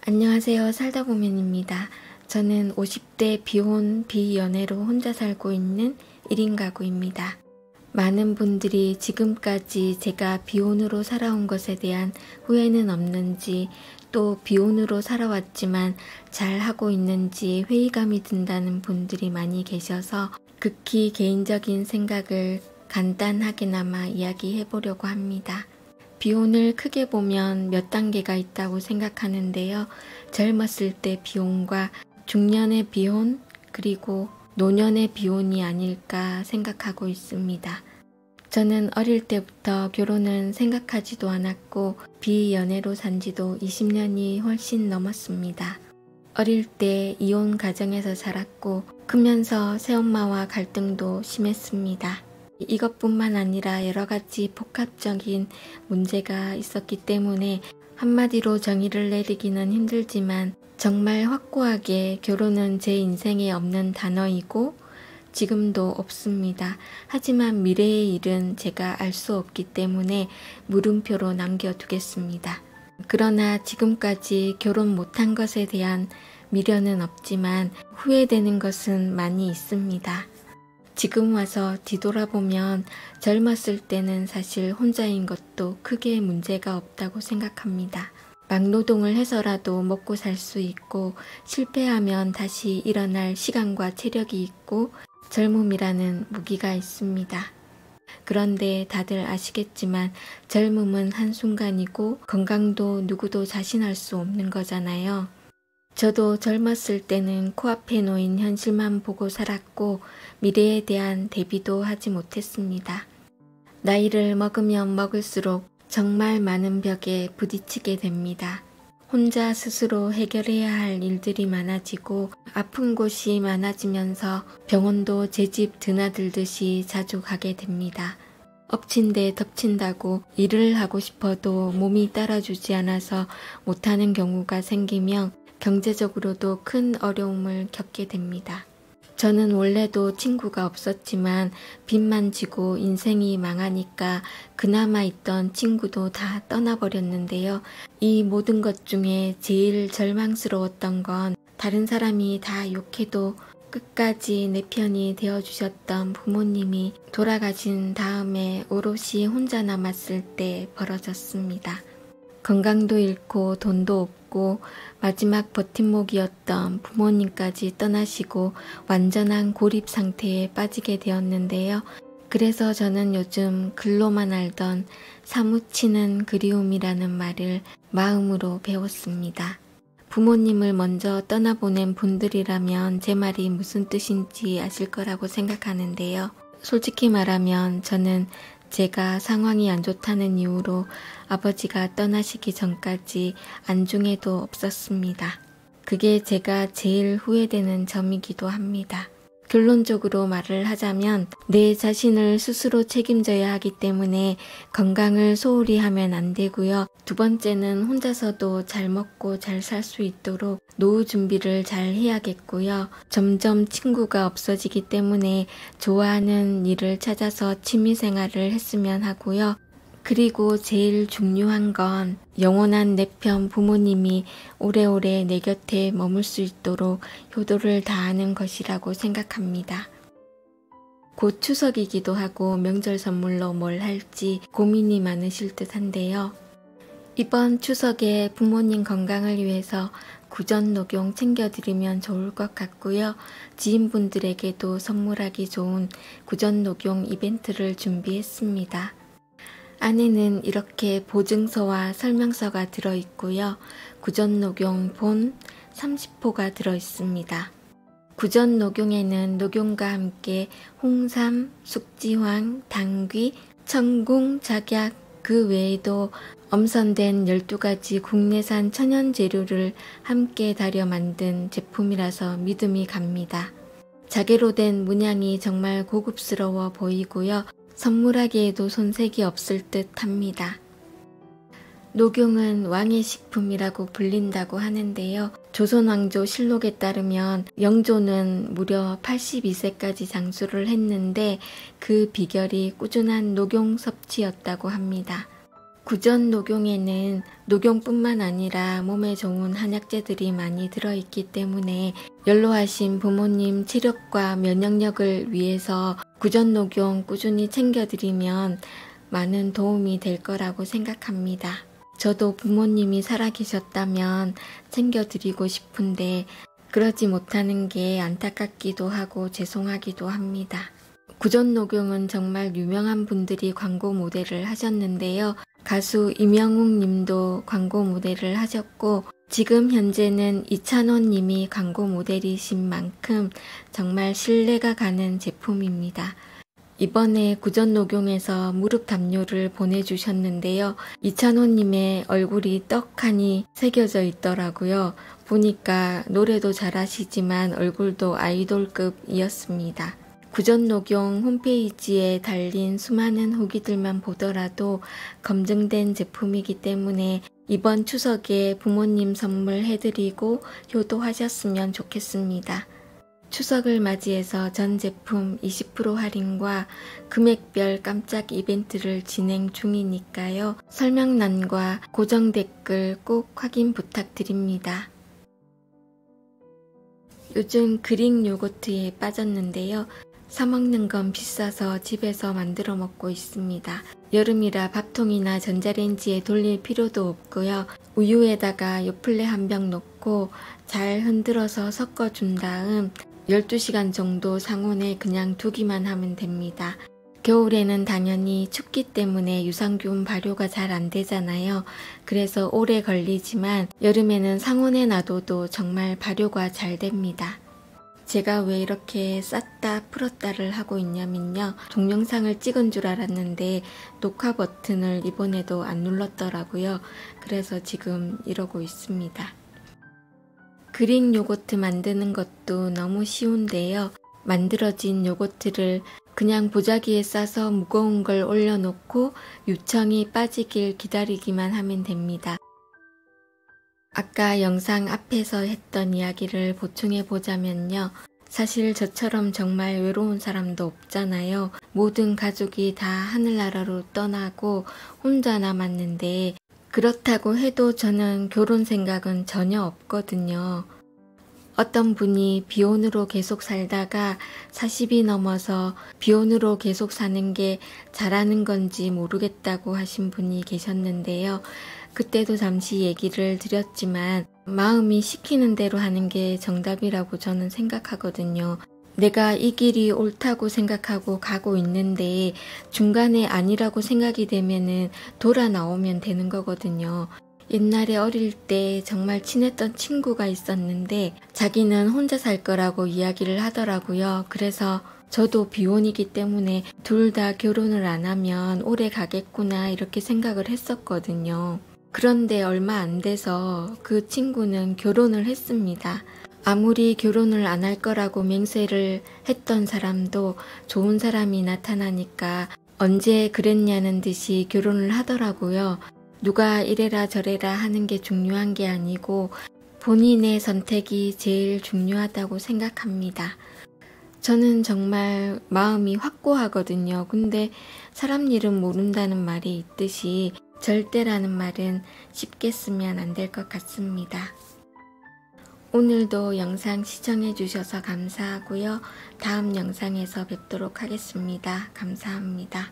안녕하세요. 살다보면입니다. 저는 50대 비혼 비연애로 혼자 살고 있는 1인 가구입니다. 많은 분들이 지금까지 제가 비혼으로 살아온 것에 대한 후회는 없는지, 또 비혼으로 살아왔지만 잘하고 있는지 회의감이 든다는 분들이 많이 계셔서 극히 개인적인 생각을 간단하게나마 이야기해 보려고 합니다. 비혼을 크게 보면 몇 단계가 있다고 생각하는데요. 젊었을 때 비혼과 중년의 비혼, 그리고 노년의 비혼이 아닐까 생각하고 있습니다. 저는 어릴 때부터 결혼은 생각하지도 않았고 비연애로 산 지도 20년이 훨씬 넘었습니다. 어릴 때 이혼 가정에서 자랐고 크면서 새엄마와 갈등도 심했습니다. 이것뿐만 아니라 여러 가지 복합적인 문제가 있었기 때문에 한마디로 정의를 내리기는 힘들지만 정말 확고하게 결혼은 제 인생에 없는 단어이고 지금도 없습니다. 하지만 미래의 일은 제가 알 수 없기 때문에 물음표로 남겨두겠습니다. 그러나 지금까지 결혼 못한 것에 대한 미련은 없지만 후회되는 것은 많이 있습니다. 지금 와서 뒤돌아보면 젊었을 때는 사실 혼자인 것도 크게 문제가 없다고 생각합니다. 막노동을 해서라도 먹고 살 수 있고 실패하면 다시 일어날 시간과 체력이 있고 젊음이라는 무기가 있습니다. 그런데 다들 아시겠지만 젊음은 한순간이고 건강도 누구도 자신할 수 없는 거잖아요. 저도 젊었을 때는 코앞에 놓인 현실만 보고 살았고 미래에 대한 대비도 하지 못했습니다. 나이를 먹으면 먹을수록 정말 많은 벽에 부딪히게 됩니다. 혼자 스스로 해결해야 할 일들이 많아지고 아픈 곳이 많아지면서 병원도 제 집 드나들듯이 자주 가게 됩니다. 엎친 데 덮친다고 일을 하고 싶어도 몸이 따라주지 않아서 못하는 경우가 생기면 경제적으로도 큰 어려움을 겪게 됩니다. 저는 원래도 친구가 없었지만 빚만 지고 인생이 망하니까 그나마 있던 친구도 다 떠나버렸는데요. 이 모든 것 중에 제일 절망스러웠던 건 다른 사람이 다 욕해도 끝까지 내 편이 되어주셨던 부모님이 돌아가신 다음에 오롯이 혼자 남았을 때 벌어졌습니다. 건강도 잃고 돈도 없고 마지막 버팀목이었던 부모님까지 떠나시고 완전한 고립 상태에 빠지게 되었는데요. 그래서 저는 요즘 글로만 알던 사무치는 그리움이라는 말을 마음으로 배웠습니다. 부모님을 먼저 떠나보낸 분들이라면 제 말이 무슨 뜻인지 아실 거라고 생각하는데요. 솔직히 말하면 저는 제가 상황이 안 좋다는 이유로 아버지가 떠나시기 전까지 안중에도 없었습니다. 그게 제가 제일 후회되는 점이기도 합니다. 결론적으로 말을 하자면 내 자신을 스스로 책임져야 하기 때문에 건강을 소홀히 하면 안 되고요. 두 번째는 혼자서도 잘 먹고 잘 살 수 있도록 노후 준비를 잘 해야겠고요. 점점 친구가 없어지기 때문에 좋아하는 일을 찾아서 취미생활을 했으면 하고요. 그리고 제일 중요한 건 영원한 내 편 부모님이 오래오래 내 곁에 머물 수 있도록 효도를 다하는 것이라고 생각합니다. 곧 추석이기도 하고 명절 선물로 뭘 할지 고민이 많으실 듯한데요. 이번 추석에 부모님 건강을 위해서 구전녹용 챙겨드리면 좋을 것 같고요. 지인분들에게도 선물하기 좋은 구전녹용 이벤트를 준비했습니다. 안에는 이렇게 보증서와 설명서가 들어있고요. 구전녹용 본 30포가 들어있습니다. 구전녹용에는 녹용과 함께 홍삼, 숙지황, 당귀, 청궁, 작약 그 외에도 엄선된 12가지 국내산 천연 재료를 함께 달여 만든 제품이라서 믿음이 갑니다. 자개로 된 문양이 정말 고급스러워 보이고요. 선물하기에도 손색이 없을 듯 합니다. 녹용은 왕의 식품이라고 불린다고 하는데요. 조선왕조 실록에 따르면 영조는 무려 82세까지 장수를 했는데 그 비결이 꾸준한 녹용 섭취였다고 합니다. 구전 녹용에는 녹용뿐만 아니라 몸에 좋은 한약재들이 많이 들어있기 때문에 연로하신 부모님 체력과 면역력을 위해서 구전 녹용 꾸준히 챙겨드리면 많은 도움이 될 거라고 생각합니다. 저도 부모님이 살아계셨다면 챙겨드리고 싶은데 그러지 못하는 게 안타깝기도 하고 죄송하기도 합니다. 구전 녹용은 정말 유명한 분들이 광고 모델을 하셨는데요. 가수 이명웅 님도 광고 모델을 하셨고 지금 현재는 이찬원 님이 광고 모델이신 만큼 정말 신뢰가 가는 제품입니다. 이번에 구전 녹용에서 무릎 담요를 보내주셨는데요. 이찬원 님의 얼굴이 떡하니 새겨져 있더라고요. 보니까 노래도 잘하시지만 얼굴도 아이돌급이었습니다. 구전 녹용 홈페이지에 달린 수많은 후기들만 보더라도 검증된 제품이기 때문에 이번 추석에 부모님 선물 해드리고 효도하셨으면 좋겠습니다. 추석을 맞이해서 전 제품 20% 할인과 금액별 깜짝 이벤트를 진행 중이니까요. 설명란과 고정 댓글 꼭 확인 부탁드립니다. 요즘 그릭 요거트에 빠졌는데요. 사 먹는 건 비싸서 집에서 만들어 먹고 있습니다. 여름이라 밥통이나 전자레인지에 돌릴 필요도 없고요. 우유에다가 요플레 한 병 넣고 잘 흔들어서 섞어준 다음 12시간 정도 상온에 그냥 두기만 하면 됩니다. 겨울에는 당연히 춥기 때문에 유산균 발효가 잘 안 되잖아요. 그래서 오래 걸리지만 여름에는 상온에 놔둬도 정말 발효가 잘 됩니다. 제가 왜 이렇게 쌌다 풀었다를 하고 있냐면요. 동영상을 찍은 줄 알았는데 녹화 버튼을 이번에도 안 눌렀더라고요. 그래서 지금 이러고 있습니다. 그릭 요거트 만드는 것도 너무 쉬운데요. 만들어진 요거트를 그냥 보자기에 싸서 무거운 걸 올려놓고 유청이 빠지길 기다리기만 하면 됩니다. 아까 영상 앞에서 했던 이야기를 보충해 보자면요. 사실 저처럼 정말 외로운 사람도 없잖아요. 모든 가족이 다 하늘나라로 떠나고 혼자 남았는데 그렇다고 해도 저는 결혼 생각은 전혀 없거든요. 어떤 분이 비혼으로 계속 살다가 40이 넘어서 비혼으로 계속 사는 게 잘하는 건지 모르겠다고 하신 분이 계셨는데요. 그때도 잠시 얘기를 드렸지만 마음이 시키는 대로 하는 게 정답이라고 저는 생각하거든요. 내가 이 길이 옳다고 생각하고 가고 있는데 중간에 아니라고 생각이 되면은 돌아 나오면 되는 거거든요. 옛날에 어릴 때 정말 친했던 친구가 있었는데 자기는 혼자 살 거라고 이야기를 하더라고요. 그래서 저도 비혼이기 때문에 둘 다 결혼을 안 하면 오래 가겠구나 이렇게 생각을 했었거든요. 그런데 얼마 안 돼서 그 친구는 결혼을 했습니다. 아무리 결혼을 안 할 거라고 맹세를 했던 사람도 좋은 사람이 나타나니까 언제 그랬냐는 듯이 결혼을 하더라고요. 누가 이래라 저래라 하는 게 중요한 게 아니고 본인의 선택이 제일 중요하다고 생각합니다. 저는 정말 마음이 확고하거든요. 근데 사람 일은 모른다는 말이 있듯이 절대라는 말은 쉽게 쓰면 안 될 것 같습니다. 오늘도 영상 시청해 주셔서 감사하고요. 다음 영상에서 뵙도록 하겠습니다. 감사합니다.